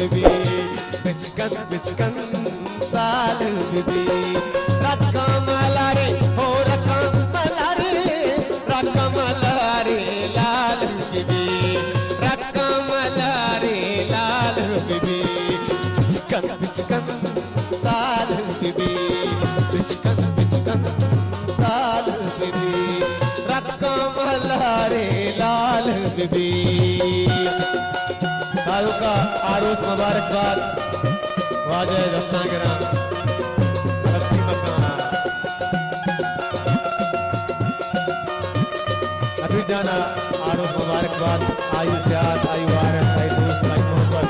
बीबी बिचकन साल बीबी रकमला रे हो रकमला रे लाल बीबी रकमला रे लाल बीबी बिचकन साल बीबी बिचकन साल बीबी रकमला रे लाल बीबी। सालों का आरोस मुबारकबाद वाजह रत्नागिरा लक्ष्मी मकान अभी जाना आरोस मुबारकबाद आयु सेहत आयु वारस आयु दोस्त आयु मोहब्बत।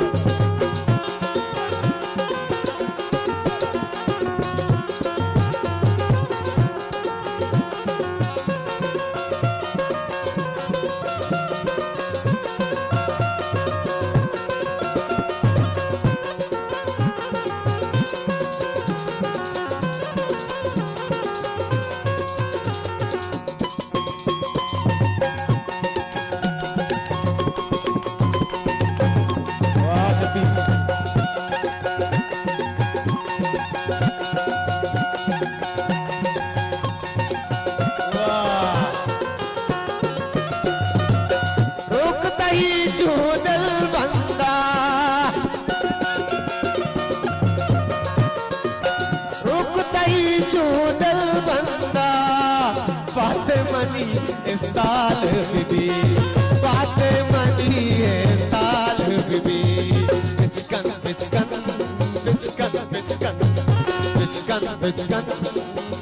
बात मनी इस ताल बीबी बात मनी है ताल बीबी बिचकन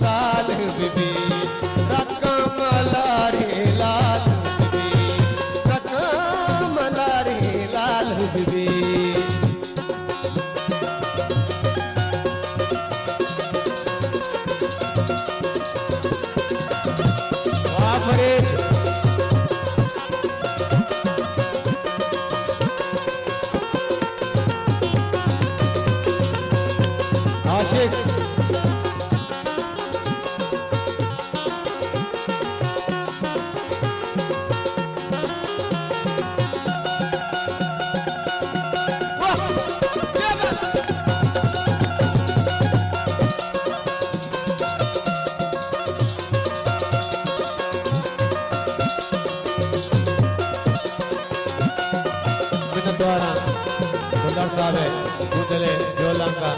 साल बीबी रकमला रे लाल बीबी रकमला रे लाल बीबी। आशिक द्वारा गुंडा साहब है गुंडले जोलांका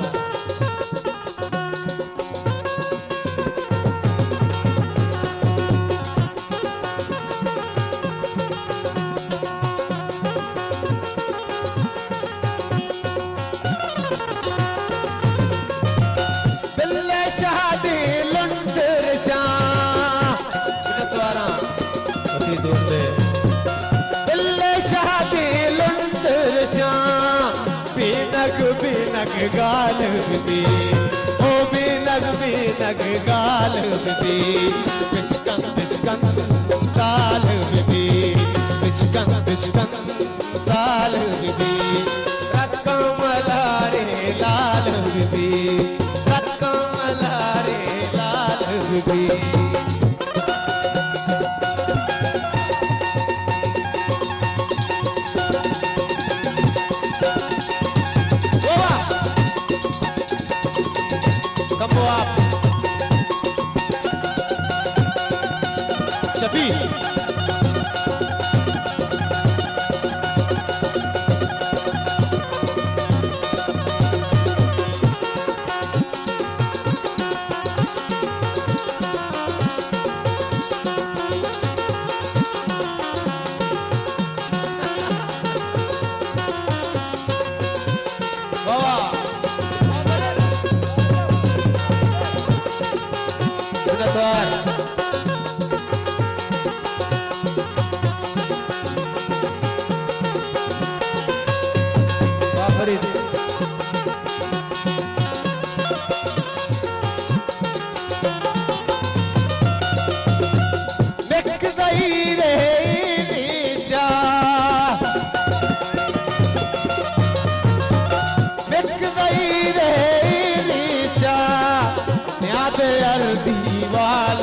बिनग गाल बीबी ओ बिनग गाल बीबी बिचकन साल बीबी बिचकन साल बीबी रकमला रे लाल बीबी रकमला रे लाल बीबी। शबीर दीवाल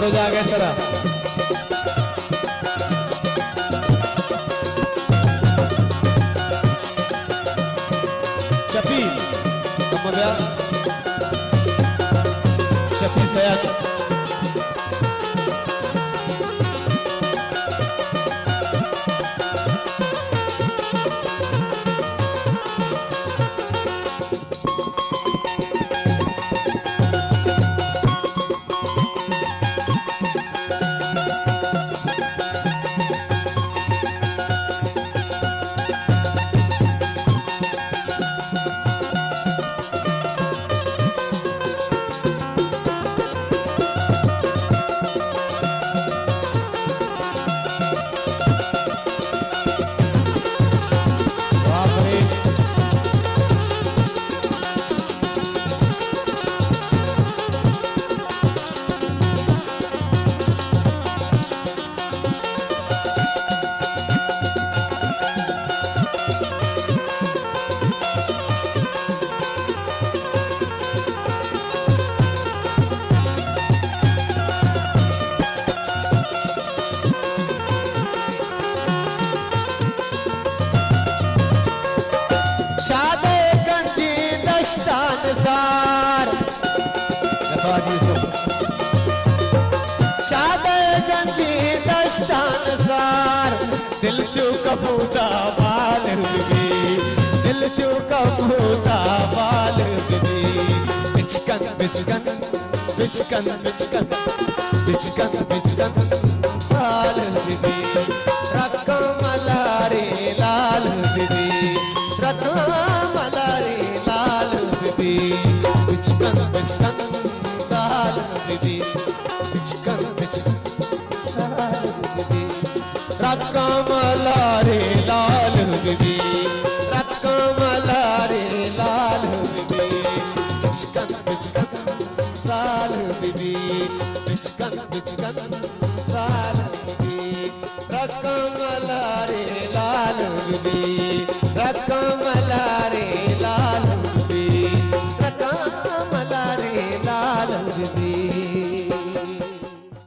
और जागे सरा शफी कमव्या शफी सयाद शादे गंजी दस्तान सार शादे गंजी दस्तान सार दिल चू कपूता बाल बीबी दिल चू कपूता बाल बीबी बिचकन बिचकन बिचकन बिचकन बिचकन बिचकन बाल बीबी रखो मलारे लाल बीबी रखो मलारे लाल बीबी बिचकन बिचकन लाल बीबी बिचकन बिचकन लाल बीबी रखो मलारे लाल बीबी रखो मलारे लाल बीबी बिचकन बिचकन लाल बीबी बिचकन बिचकन